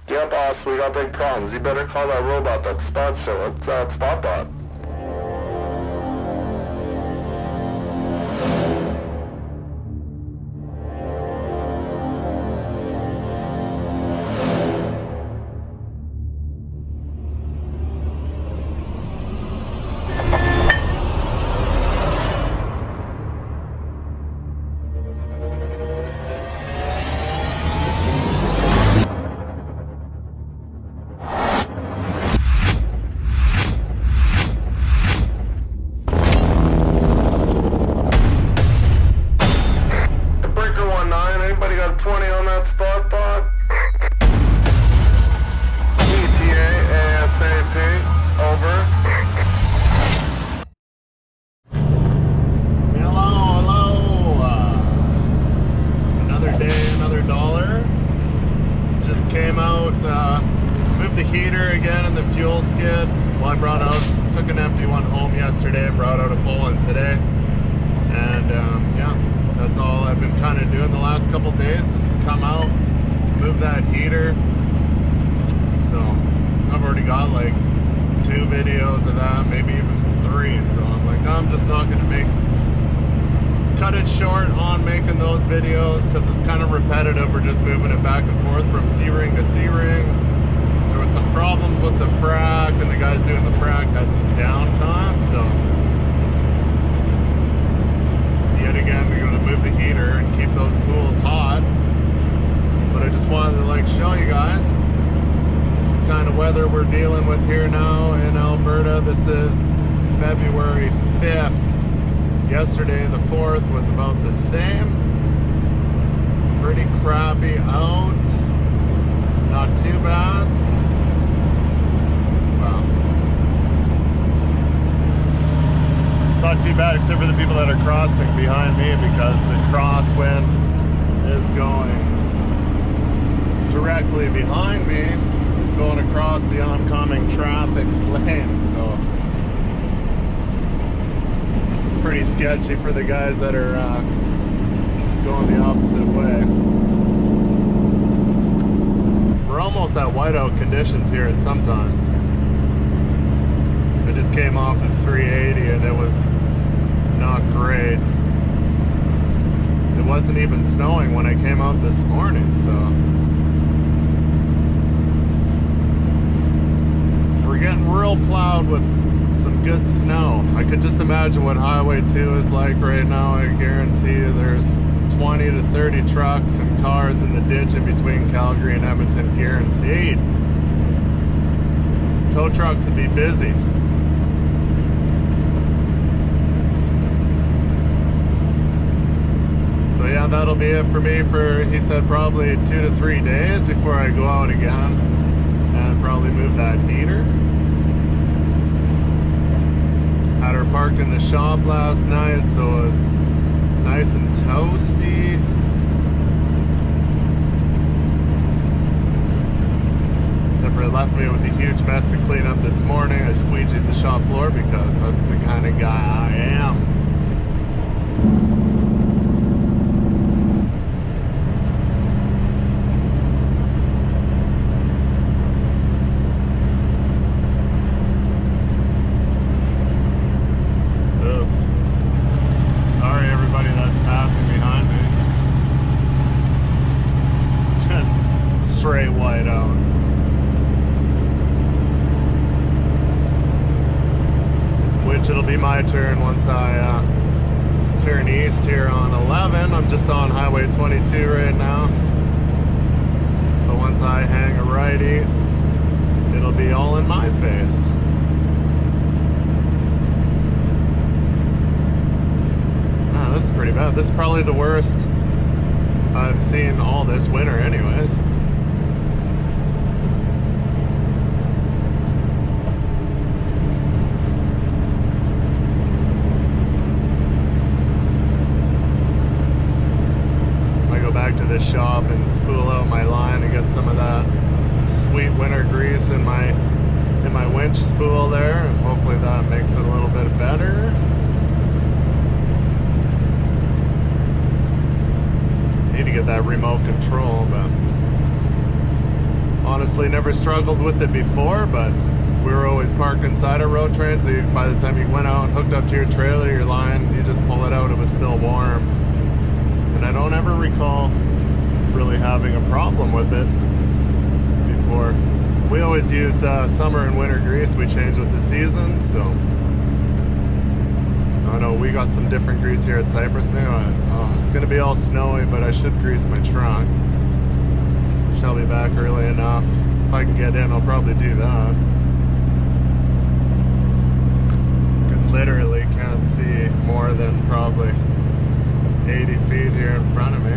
Yeah, boss, we got big problems. You better call that robot, that spot show. It's that spot bot. Anybody got 20 on that spot bot? ETA ASAP. Over. Hello. Another day, another dollar. Just came out, moved the heater again in the fuel skid. Well, I took an empty one home yesterday, brought out a full one today. And yeah. That's all I've been kind of doing the last couple days is come out, move that heater. So I've already got like 2 videos of that, maybe even 3. So I'm like, I'm just not going to cut it short on making those videos because it's kind of repetitive. We're just moving it back and forth from C-ring to C-ring. There was some problems with the frac, and the guys doing the frac had some downtime. So yet again, we're going to move the heater and keep those pools hot. But I just wanted to like show you guys this is the kind of weather we're dealing with here now in Alberta. This is February 5th. Yesterday, the 4th, was about the same. Pretty crappy out. Not too bad. Wow. It's not too bad except for the people that are crossing behind me because the crosswind is going directly behind me. It's going across the oncoming traffic lane, so it's pretty sketchy for the guys that are going the opposite way. We're almost at whiteout conditions here at sometimes. I just came off of 380 and it was not great. It wasn't even snowing when I came out this morning, so we're getting real plowed with some good snow. I could just imagine what Highway 2 is like right now. I guarantee you there's 20 to 30 trucks and cars in the ditch in between Calgary and Edmonton, guaranteed. Tow trucks would be busy. So yeah, that'll be it for me for, he said, probably 2 to 3 days before I go out again and probably move that heater. Had her parked in the shop last night, so it was nice and toasty. Except for it left me with a huge mess to clean up this morning. I squeegeed the shop floor because that's the kind of guy I am. Straight white out. Which it'll be my turn once I turn east here on 11. I'm just on Highway 22 right now. So once I hang a righty, it'll be all in my face. Ah, this is pretty bad. This is probably the worst I've seen all this winter anyways. To the shop and spool out my line and get some of that sweet winter grease in my winch spool there, and hopefully that makes it a little bit better. Need to get that remote control, but honestly never struggled with it before, but we were always parked inside a road train, so by the time you went out and hooked up to your trailer, your line, you just pull it out, it was still warm. And I don't ever recall really having a problem with it before. We always used summer and winter grease. We changed with the seasons, so I know we got some different grease here at Cypress. Maybe it's gonna be all snowy, but I should grease my truck. Shall be back early enough. If I can get in, I'll probably do that. Literally can't see more than probably 80 feet here in front of me.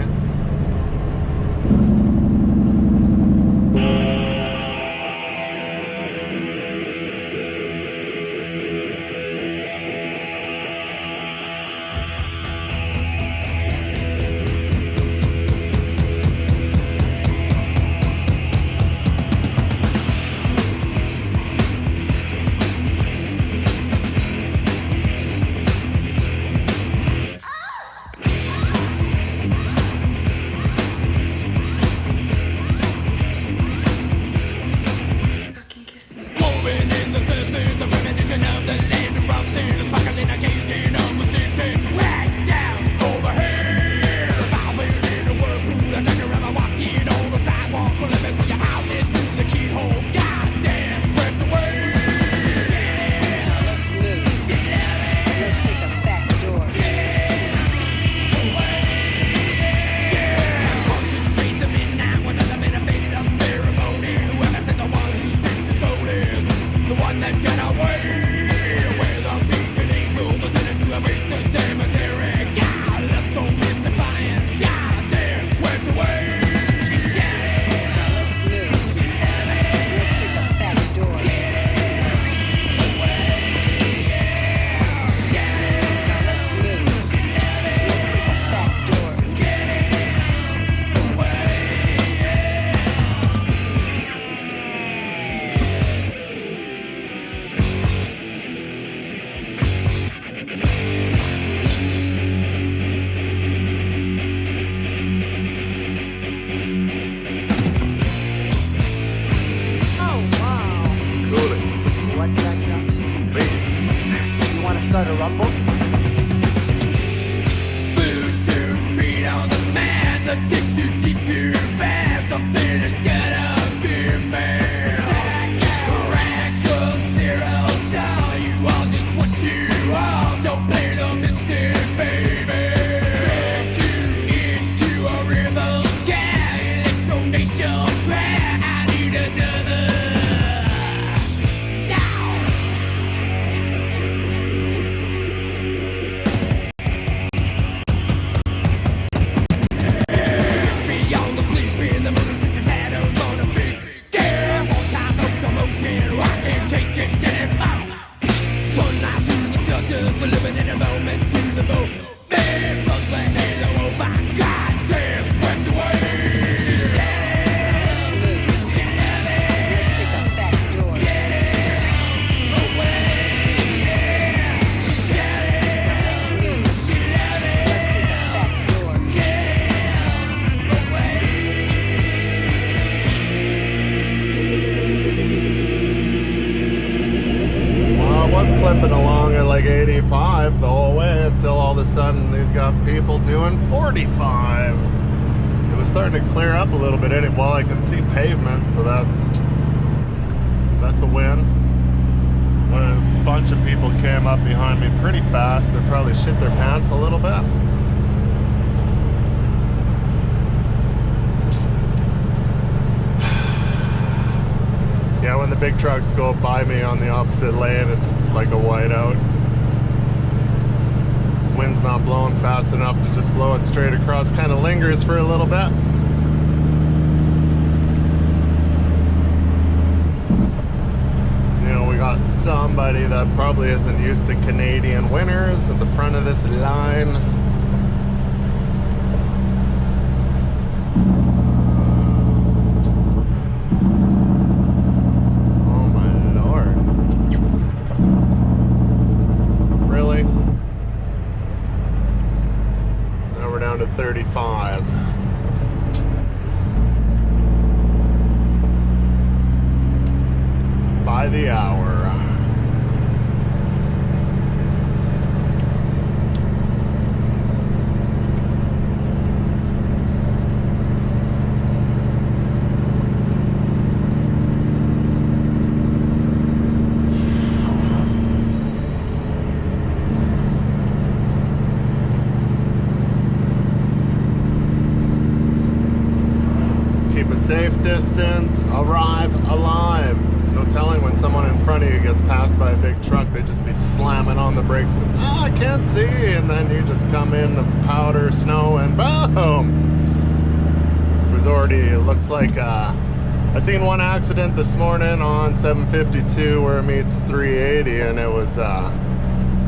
Clipping along at like 85 the whole way until all of a sudden these got people doing 45. It was starting to clear up a little bit in it while I can see pavement, so that's a win. When a bunch of people came up behind me pretty fast, they probably shit their pants a little bit. Yeah, when the big trucks go by me on the opposite lane, it's like a whiteout. Wind's not blowing fast enough to just blow it straight across. Kind of lingers for a little bit. You know, we got somebody that probably isn't used to Canadian winters at the front of this line. To 35. by the hour. Safe distance, arrive alive. No telling when someone in front of you gets passed by a big truck, they just be slamming on the brakes and, I can't see, and then you just come in the powder, snow, and boom! It was already, it looks like, I seen one accident this morning on 752 where it meets 380, and it was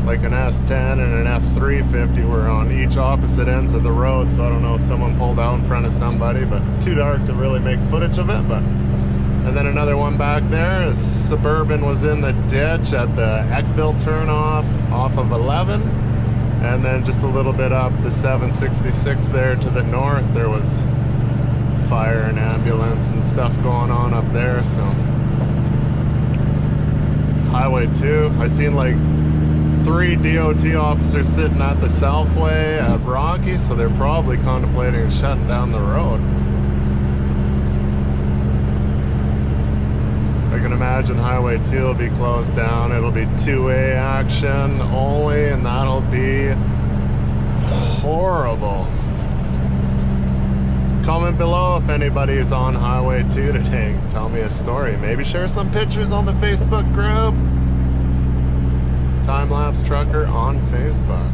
like an S10 and an F350 were on each opposite ends of the road, so I don't know if someone pulled out in front of somebody, but too dark to really make footage of it. But and then another one back there, a Suburban was in the ditch at the Eckville turnoff off of 11, and then just a little bit up the 766 there to the north, there was fire and ambulance and stuff going on up there. So Highway 2, I seen like 3 DOT officers sitting at the Southway at Rocky, so they're probably contemplating shutting down the road. I can imagine Highway 2 will be closed down. It'll be two-way action only, and that'll be horrible. Comment below if anybody is on Highway 2 today. Tell me a story. Maybe share some pictures on the Facebook group. Time-lapse trucker on Facebook.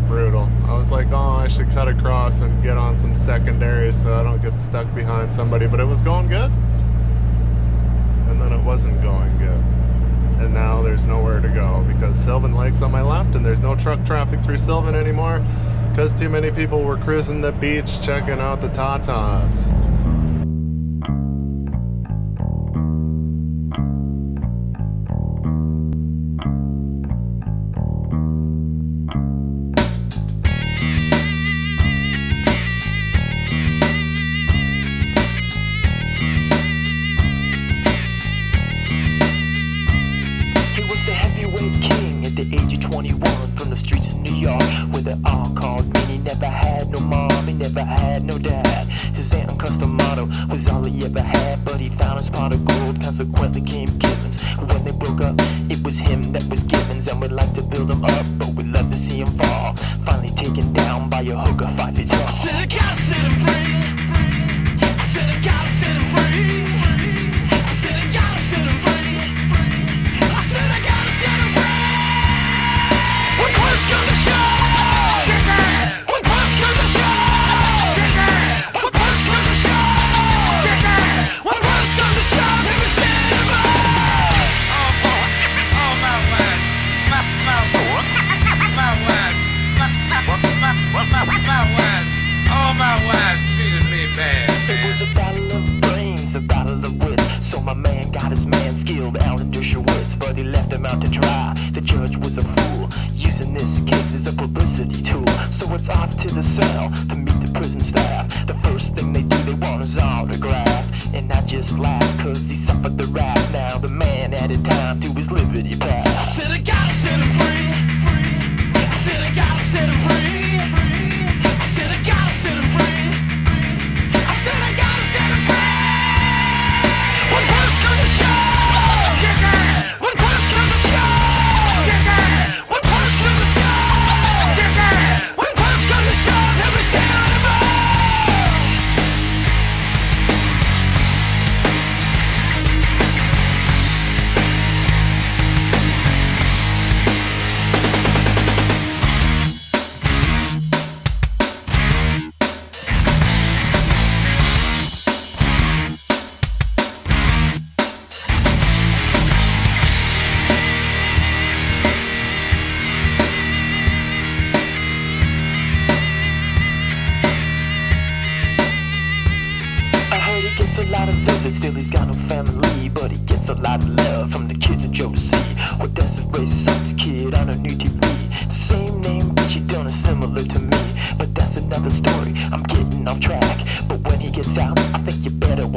Brutal. I was like, oh, I should cut across and get on some secondaries so I don't get stuck behind somebody, but it was going good. And then it wasn't going good. And now there's nowhere to go because Sylvan Lake's on my left and there's no truck traffic through Sylvan anymore because too many people were cruising the beach checking out the Tatas. Story. I'm getting off track.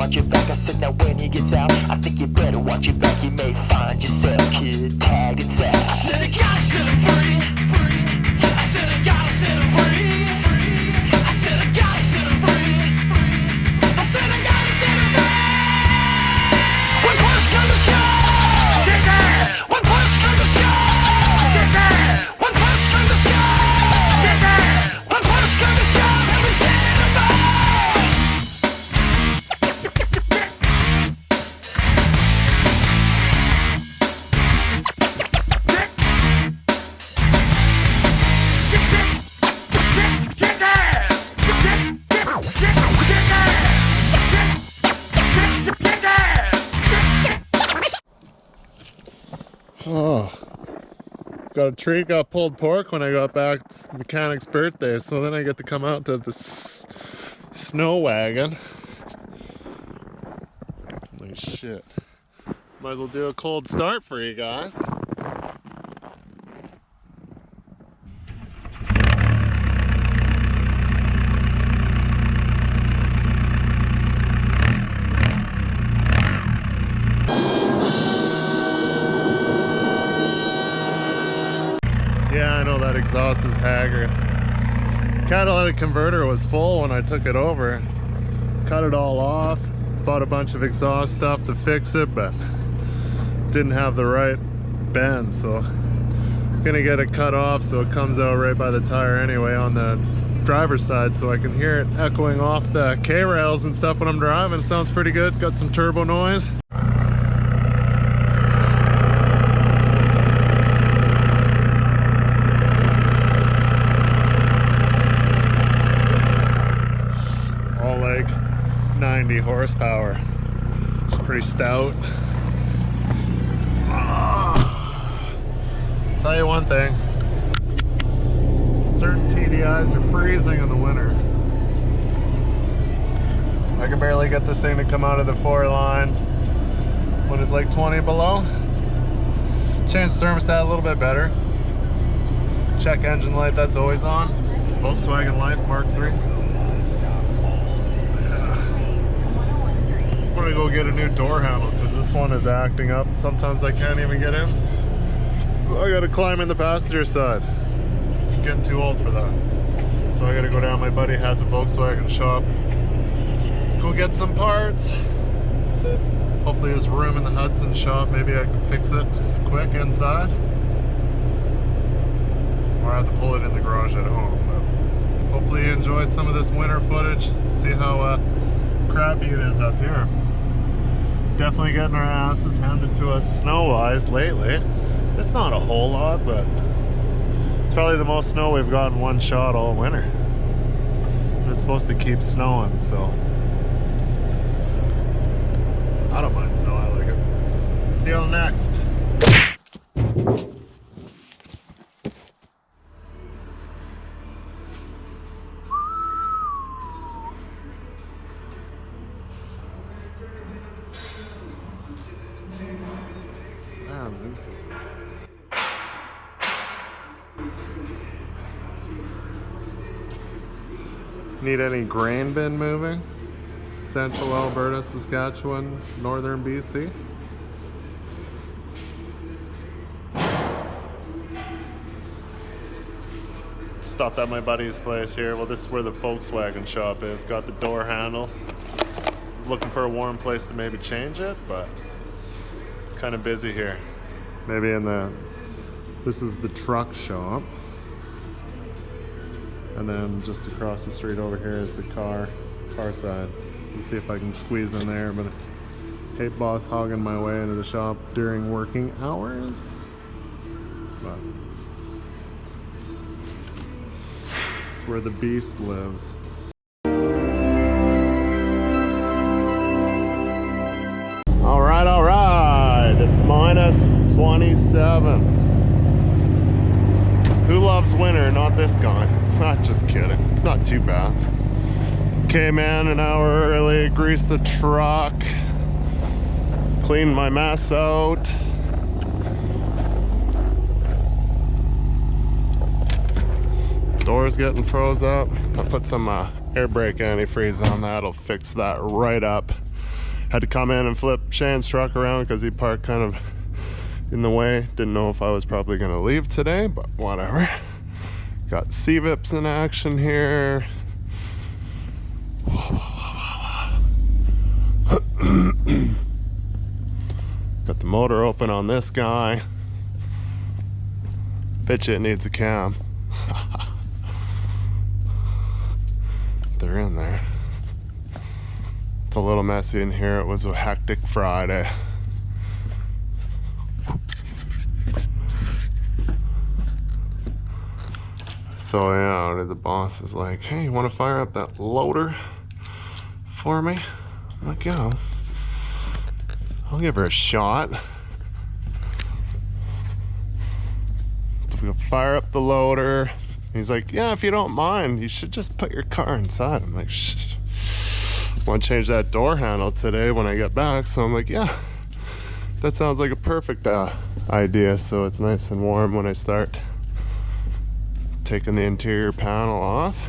watch your back. I said, now when he gets out, I think you better watch your back. You may find yourself, kid, tagging Zach. I said, I gotta set him free. I said, I gotta set him free. I said, I gotta set him free. I said, I gotta set him free. When push comes to shove, get that. When push comes to shove, get that. When push comes to shove, get that. When push comes to shove, every stand above. Oh, got a treat, got pulled pork when I got back. It's mechanic's birthday, so then I get to come out to the snow wagon. Holy shit. Might as well do a cold start for you guys. Yeah, I know that exhaust is haggard. Catalytic converter was full when I took it over. Cut it all off. Bought a bunch of exhaust stuff to fix it, but didn't have the right bend, so I'm gonna get it cut off so it comes out right by the tire anyway on the driver's side, so I can hear it echoing off the K-rails and stuff when I'm driving. It sounds pretty good. Got some turbo noise. All like 90 horsepower. It's pretty stout. Tell you one thing, certain TDIs are freezing in the winter. I can barely get this thing to come out of the 4 lines when it's like 20 below. Change the thermostat a little bit better. Check engine light, that's always on. Volkswagen Life Mark III. I'm gonna go get a new door handle because this one is acting up. Sometimes I can't even get in. I gotta climb in the passenger side. I'm getting too old for that. So I gotta go down. My buddy has a Volkswagen shop. Go get some parts. Hopefully there's room in the Hudson shop. Maybe I can fix it quick inside. Or I have to pull it in the garage at home. But hopefully you enjoyed some of this winter footage. See how crappy it is up here. Definitely getting our asses handed to us snow-wise lately. It's not a whole lot, but it's probably the most snow we've gotten one shot all winter. And it's supposed to keep snowing, so I don't mind snow, I like it. See you on next. Need any grain bin moving? Central Alberta, Saskatchewan, northern BC. Stopped at my buddy's place here. Well, this is where the Volkswagen shop is. Got the door handle. Was looking for a warm place to maybe change it, but it's kind of busy here. Maybe in this is the truck shop. And then just across the street over here is the car side. We'll see if I can squeeze in there, but I hate boss hogging my way into the shop during working hours. But it's where the beast lives. All right, it's minus 27. Who loves winter? Not this guy. Not just kidding. It's not too bad. Came in an hour early, greased the truck, cleaned my mess out. Door's getting froze up. I put some air brake antifreeze on that. It'll fix that right up. Had to come in and flip Shane's truck around because he parked kind of in the way. Didn't know if I was probably going to leave today, but whatever. Got CVIPs in action here. Got the motor open on this guy. Bet you it needs a cam. They're in there. It's a little messy in here. It was a hectic Friday. So yeah, the boss is like, hey, you want to fire up that loader for me? I'm like, yeah, I'll give her a shot. So we'll fire up the loader. He's like, yeah, if you don't mind, you should just put your car inside. I'm like, shh. Want to change that door handle today when I get back. So I'm like, yeah, that sounds like a perfect idea. So it's nice and warm when I start taking the interior panel off.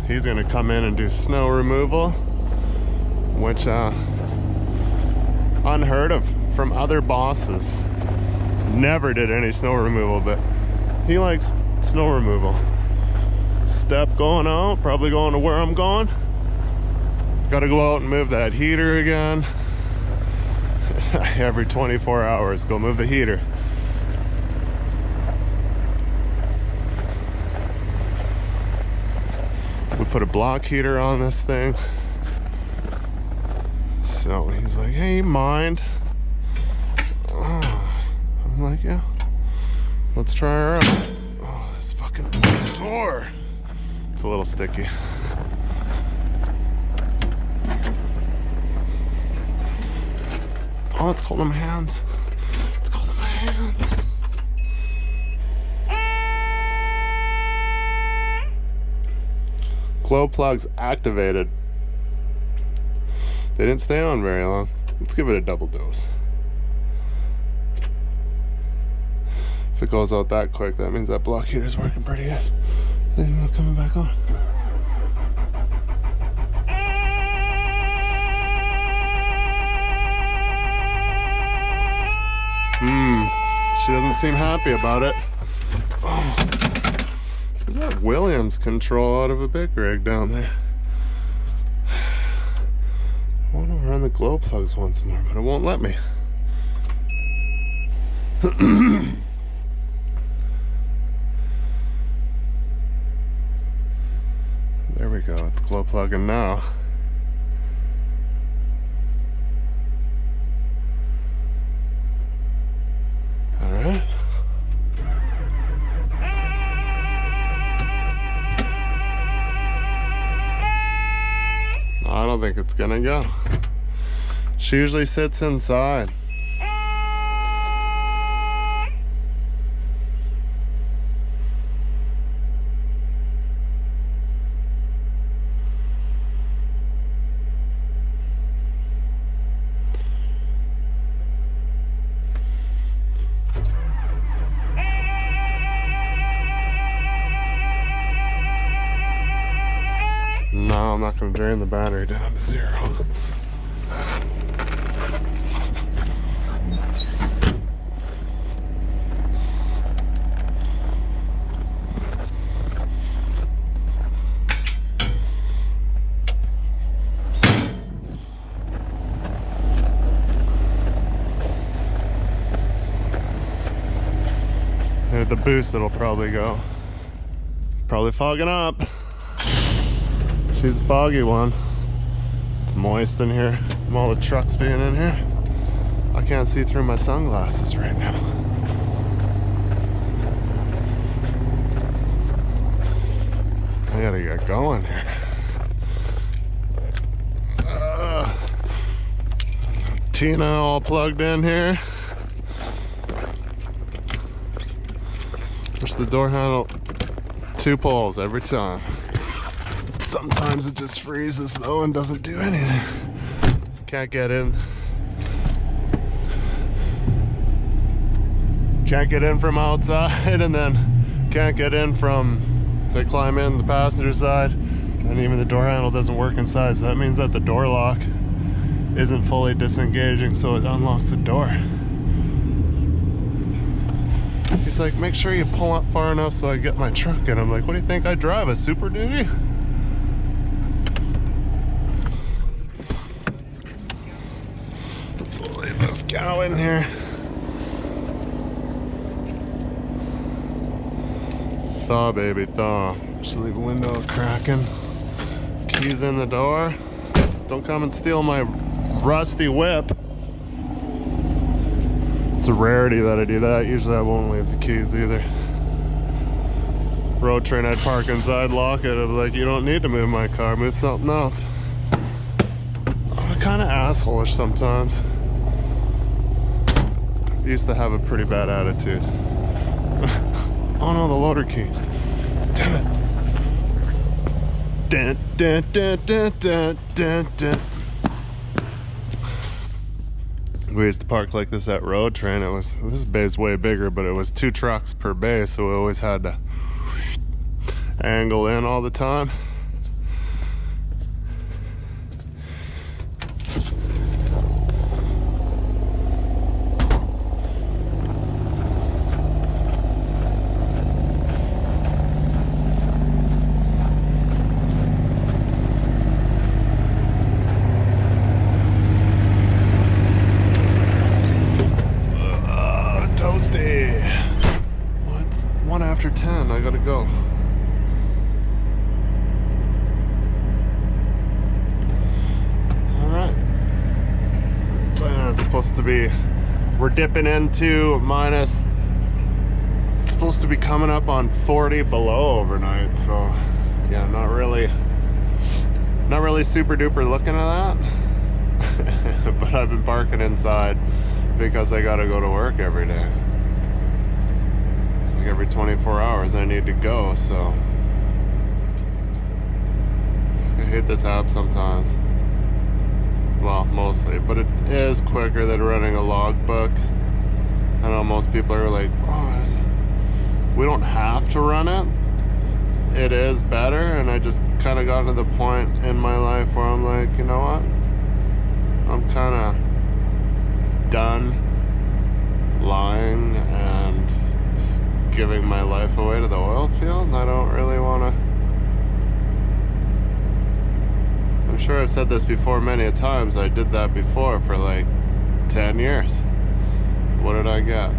He's gonna come in and do snow removal, which unheard of from other bosses. Never did any snow removal, but he likes snow removal. Step going out, probably going to where I'm going. Gotta go out and move that heater again. Every 24 hours, go move the heater. We put a block heater on this thing. So he's like, hey, you mind? Oh, I'm like, yeah, let's try her out. Oh, this fucking door. It's a little sticky. Oh, it's cold in my hands. It's cold in my hands. Glow plugs activated. They didn't stay on very long. Let's give it a double dose. If it goes out that quick, that means that block heater's working pretty good. They're not coming back on. She doesn't seem happy about it. Oh. Is that Williams control out of a big rig down there? I want to run the glow plugs once more, but it won't let me. There we go, it's glow plugging now. Alright. I don't think it's gonna go. She usually sits inside. No, I'm not going to drain the battery down to 0. At the boost, it'll probably go. Probably fogging up. She's a foggy one. It's moist in here from all the trucks being in here. I can't see through my sunglasses right now. I gotta get going here. Tina all plugged in here. Push the door handle 2 poles every time. Sometimes it just freezes though and doesn't do anything. Can't get in. Can't get in from outside, and then can't get in from, they climb in the passenger side, and even the door handle doesn't work inside, so that means that the door lock isn't fully disengaging, so it unlocks the door. He's like, make sure you pull up far enough so I get my truck in. I'm like, what do you think I drive, a Super Duty? So we'll leave this cow in here. Thaw, baby, thaw. Just leave a window cracking. Keys in the door. Don't come and steal my rusty whip. It's a rarity that I do that. Usually I won't leave the keys either. Road train, I'd park inside, lock it. I'd be like, you don't need to move my car, move something else. I'm kind of asshole-ish sometimes. I used to have a pretty bad attitude. Oh no, the loader key. Damn it. Dun, dun, dun, dun, dun, dun, dun. We used to park like this at Road Train. This bay's way bigger, but it was 2 trucks per bay, so we always had to angle in all the time. Well, it's 1 after 10. I gotta go. Alright. It's supposed to be... We're dipping into minus... It's supposed to be coming up on 40 below overnight, so... Yeah, not really super duper looking at that. But I've been parking inside because I gotta go to work every day. It's like every 24 hours I need to go, so I hate this app sometimes. Well, mostly, but it is quicker than running a logbook. I know most people are like, oh, we don't have to run it. It is better, and I just kind of got to the point in my life where I'm like, you know what? I'm kind of done lying and giving my life away to the oil field, and I don't really want to. I'm sure I've said this before many a times. I did that before for like 10 years. What did I get?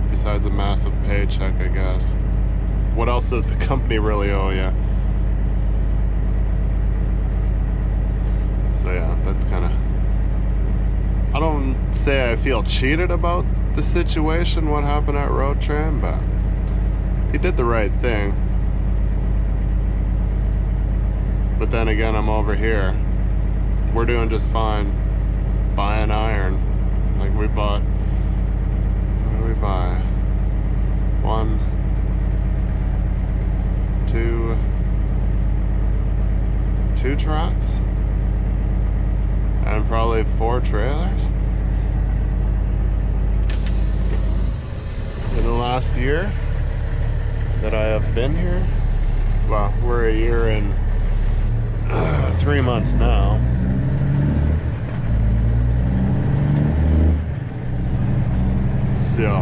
Besides a massive paycheck, I guess. What else does the company really owe you? So yeah, that's kind of... I don't say I feel cheated about the situation, what happened at Road Train, but he did the right thing. But then again, I'm over here. We're doing just fine buying iron. Like we bought... What did we buy? 1, 2 trucks? And probably 4 trailers in the last year that I have been here. Well, we're a year and 3 months now. So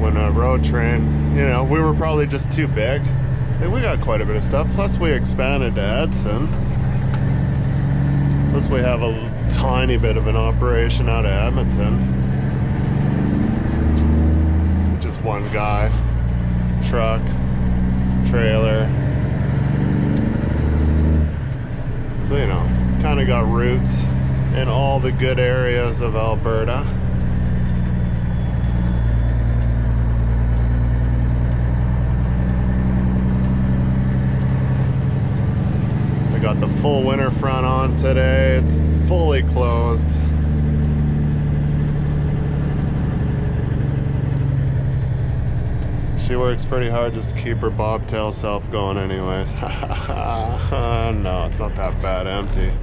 when a Road Train, you know, we were probably just too big. And we got quite a bit of stuff. Plus we expanded to Edson. Plus we have a tiny bit of an operation out of Edmonton. Just one guy, truck, trailer. So, you know, kind of got roots in all the good areas of Alberta. I got the full winter front on today. It's fully closed. She works pretty hard just to keep her bobtail self going anyways. No, it's not that bad empty.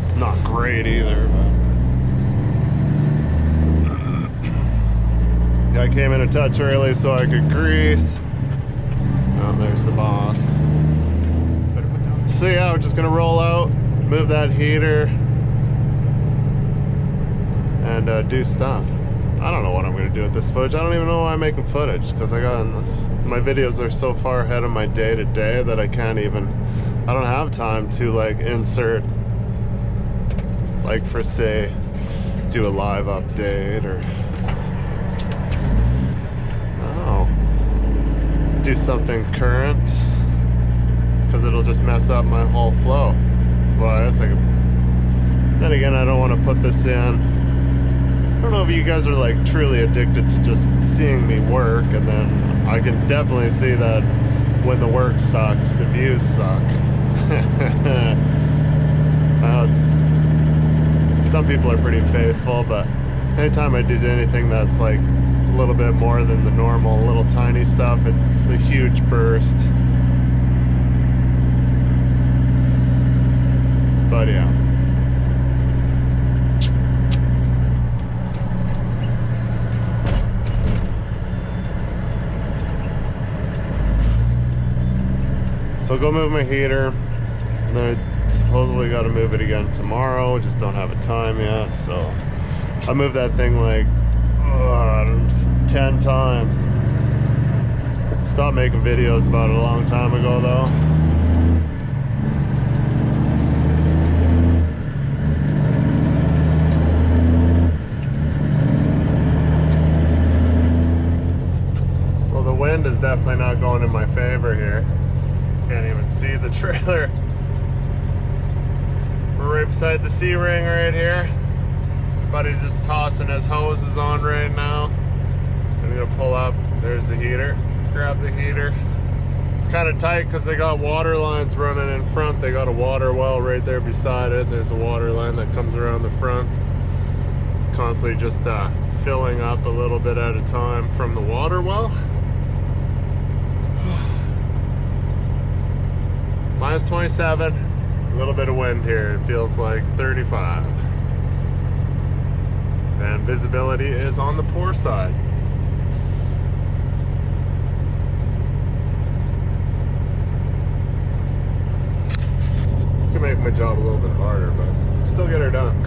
It's not great either, but... I came in a touch early so I could grease. there's the boss. So yeah, we're just gonna roll out, move that heater, and do stuff. I don't know what I'm gonna do with this footage. I don't even know why I'm making footage, because my videos are so far ahead of my day-to-day that I don't have time to like insert, like for say, do a live update or do something current, because it'll just mess up my whole flow. Well, I guess then again, I don't want to put this in. I don't know if you guys are like truly addicted to just seeing me work, and then I can definitely see that when the work sucks, the views suck. Some people are pretty faithful, but anytime I do anything that's like a little bit more than the normal, little tiny stuff, it's a huge burst. But yeah. So go move my heater. Then I supposedly got to move it again tomorrow. Just don't have a time yet. So I moved that thing like 10 times. Stopped making videos about it a long time ago though. So the wind is definitely not going in my favor here. Can't even see the trailer. We're right beside the C-ring right here. My buddy's just tossing his hoses on right now. I'm gonna pull up. There's the heater. Grab the heater. It's kind of tight because they got water lines running in front. They got a water well right there beside it. There's a water line that comes around the front. It's constantly just filling up a little bit at a time from the water well. Minus 27, a little bit of wind here. It feels like 35. And visibility is on the poor side. It's gonna make my job a little bit harder, but still get her done.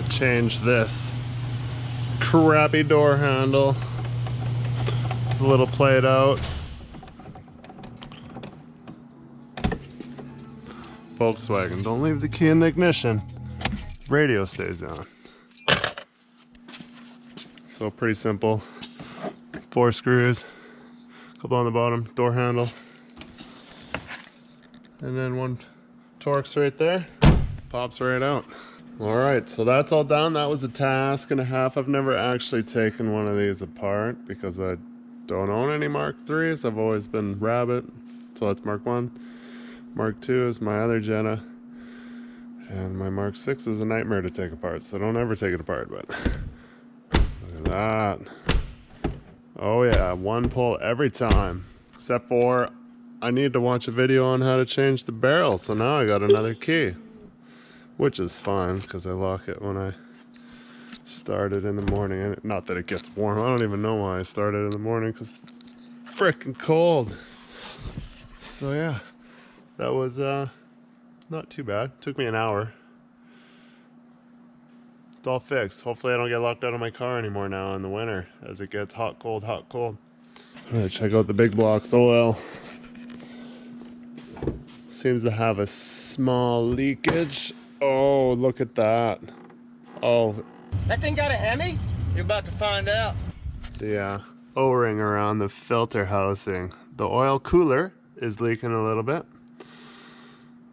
Change this crappy door handle. It's a little played out. Volkswagen, don't leave the key in the ignition. Radio stays on. So pretty simple. 4 screws, couple on the bottom, door handle, and then one Torx right there. Pops right out. Alright, so that's all done. That was a task and a half. I've never actually taken one of these apart because I don't own any Mark IIIs. I've always been Rabbit. So that's Mark 1. Mark 2 is my other Jenna. And my Mark 6 is a nightmare to take apart, so don't ever take it apart. But look at that. Oh yeah, one pull every time. Except for I need to watch a video on how to change the barrel, so now I got another key. Which is fine, because I lock it when I start it in the morning. And not that it gets warm. I don't even know why I started in the morning, because it's freaking cold. So yeah, that was not too bad. Took me an hour. It's all fixed. Hopefully I don't get locked out of my car anymore now in the winter, as it gets hot, cold, hot, cold. All right, check out the big blocks oil. Seems to have a small leakage. Oh, look at that. Oh. That thing got a Hemi? You're about to find out. The O-ring around the filter housing. The oil cooler is leaking a little bit.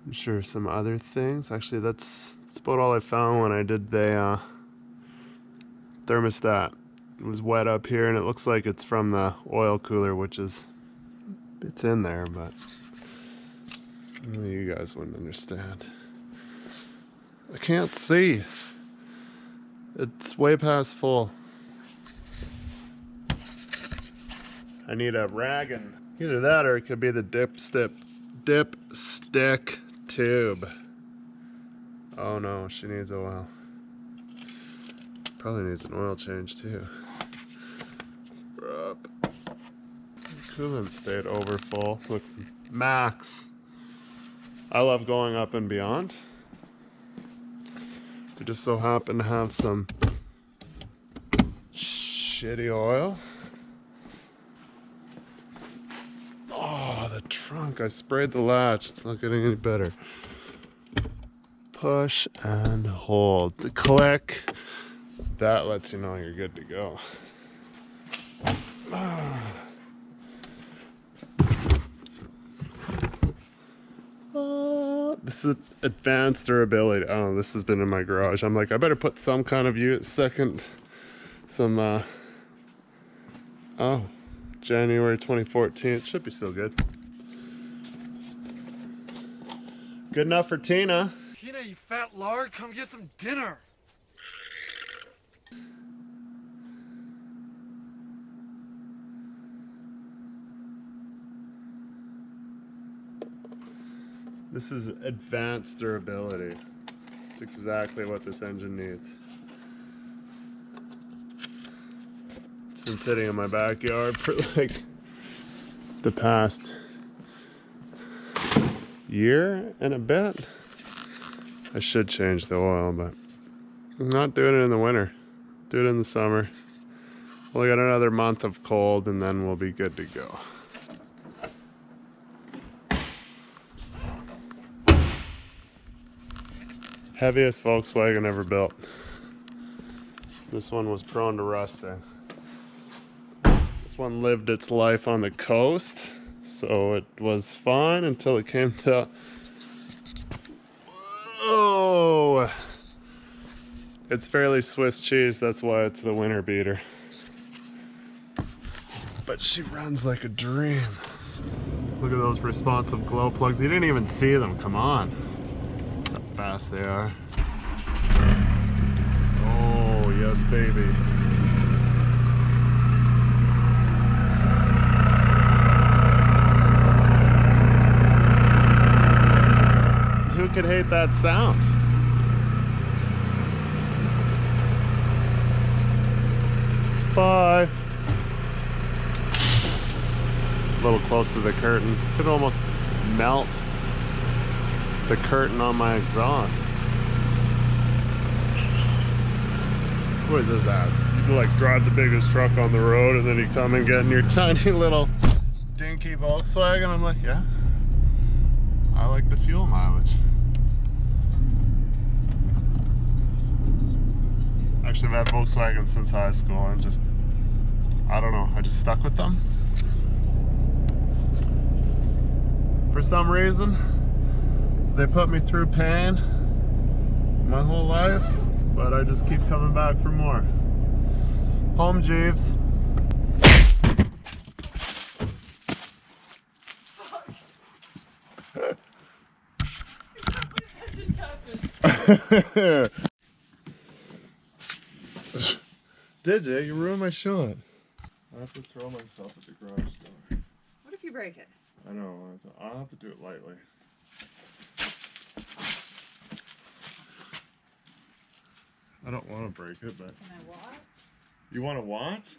I'm sure some other things. Actually, that's about all I found when I did the thermostat. It was wet up here, and it looks like it's from the oil cooler, which is, it's in there, but you guys wouldn't understand. I can't see. It's way past full. I need a rag, and either that or it could be the dipstick tube. Oh no, she needs oil. Probably needs an oil change too. Rub. Coolant stayed over full. Look, max. I love going up and beyond. We just so happen to have some shitty oil. Oh, the trunk. I sprayed the latch. It's not getting any better. Push and hold. The click. That lets you know you're good to go. This is advanced durability. Oh, this has been in my garage. I'm like, I better put some kind of oh, January 2014. It should be still good. Good enough for Tina. Tina, you fat lard, come get some dinner. This is advanced durability. It's exactly what this engine needs. It's been sitting in my backyard for like the past year and a bit. I should change the oil, but I'm not doing it in the winter. Do it in the summer. We'll get another month of cold and then we'll be good to go. Heaviest Volkswagen ever built. This one was prone to rusting. This one lived its life on the coast, so it was fine until it came to... Oh! It's fairly Swiss cheese, that's why it's the winter beater. But she runs like a dream. Look at those responsive glow plugs. You didn't even see them, come on. That's how fast they are. Oh, yes, baby. Who could hate that sound? Bye. A little close to the curtain. Could almost melt the curtain on my exhaust. What is this ass? You like drive the biggest truck on the road and then you come and get in your tiny little dinky Volkswagen. I'm like, yeah, I like the fuel mileage. Actually, I've had Volkswagen since high school. I don't know, I just stuck with them. For some reason, they put me through pain my whole life, but I just keep coming back for more. Home, Jeeves. Did you? You ruined my shot. I have to throw myself at the garage door. What if you break it? I know. I'll have to do it lightly. I don't want to break it, but... Can I watch? You want to watch?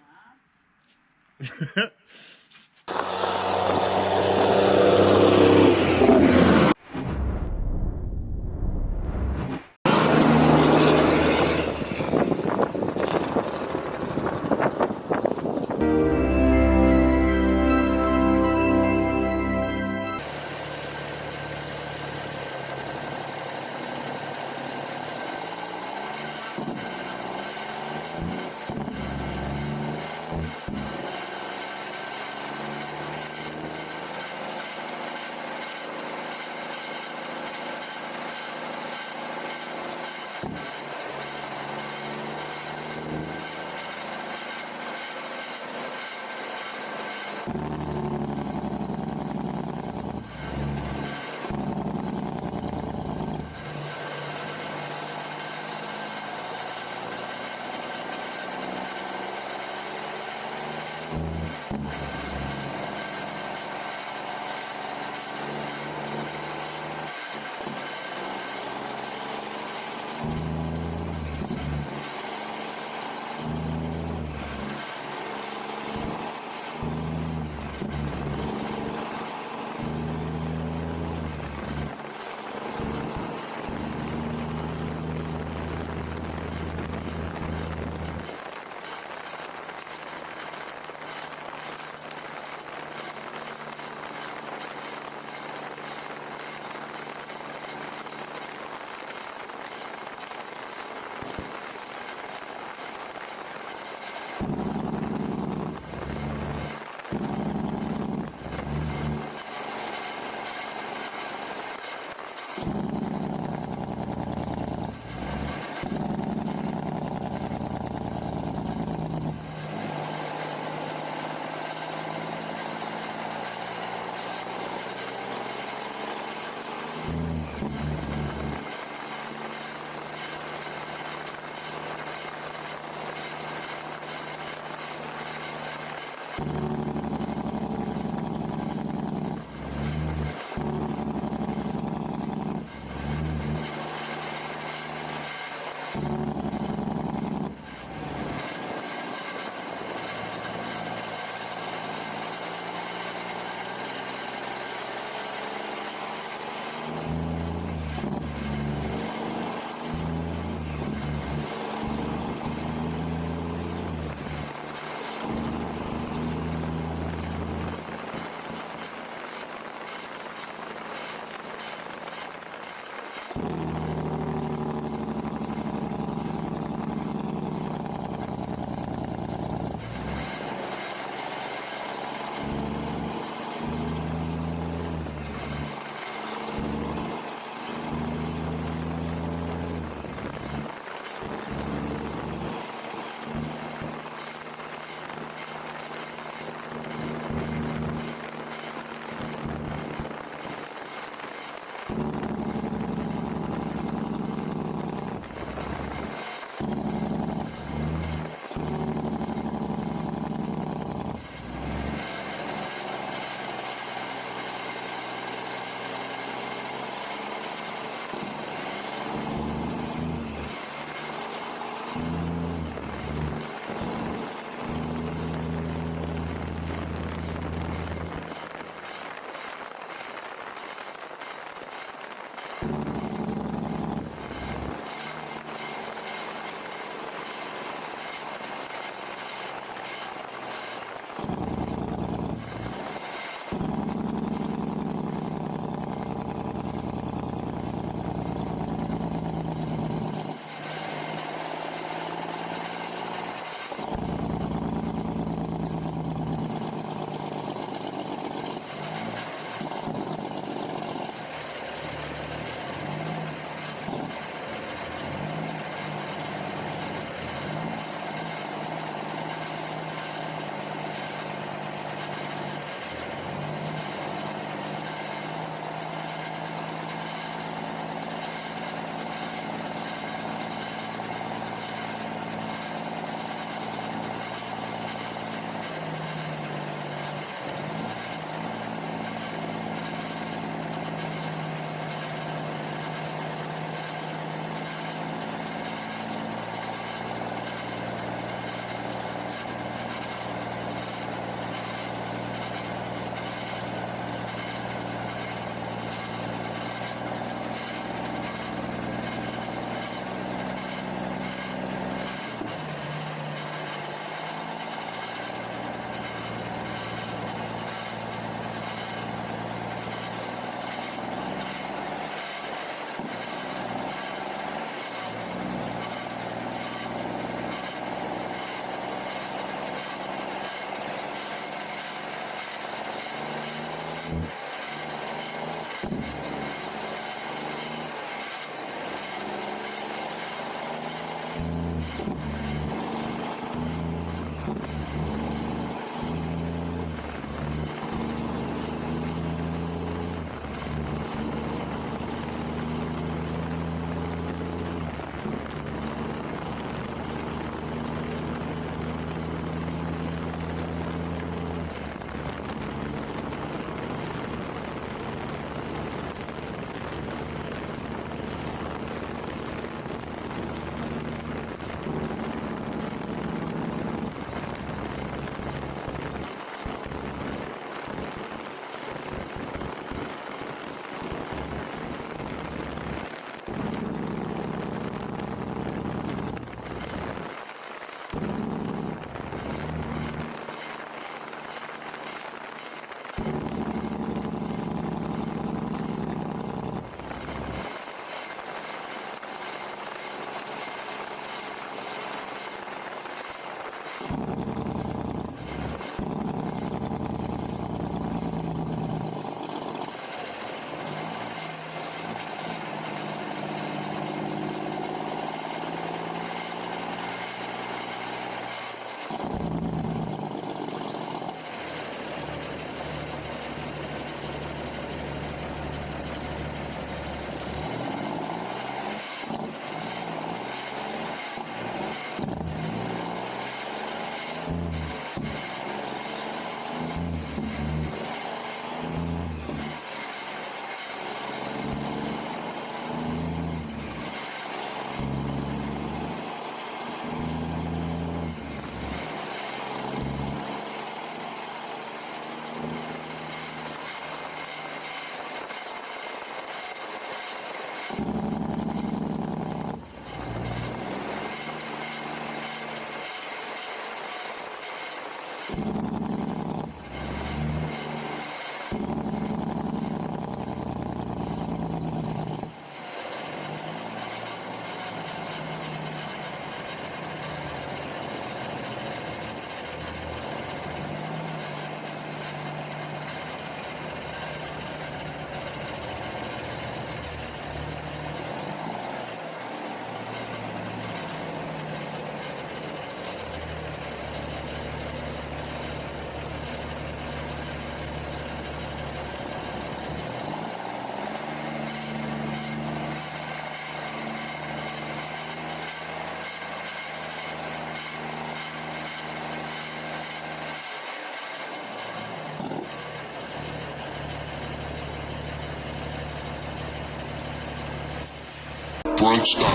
Front style.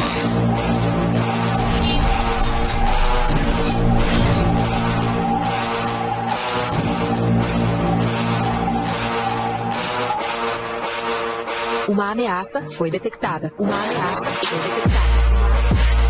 Uma ameaça foi detectada. Uma ameaça foi detectada. Uma ameaça.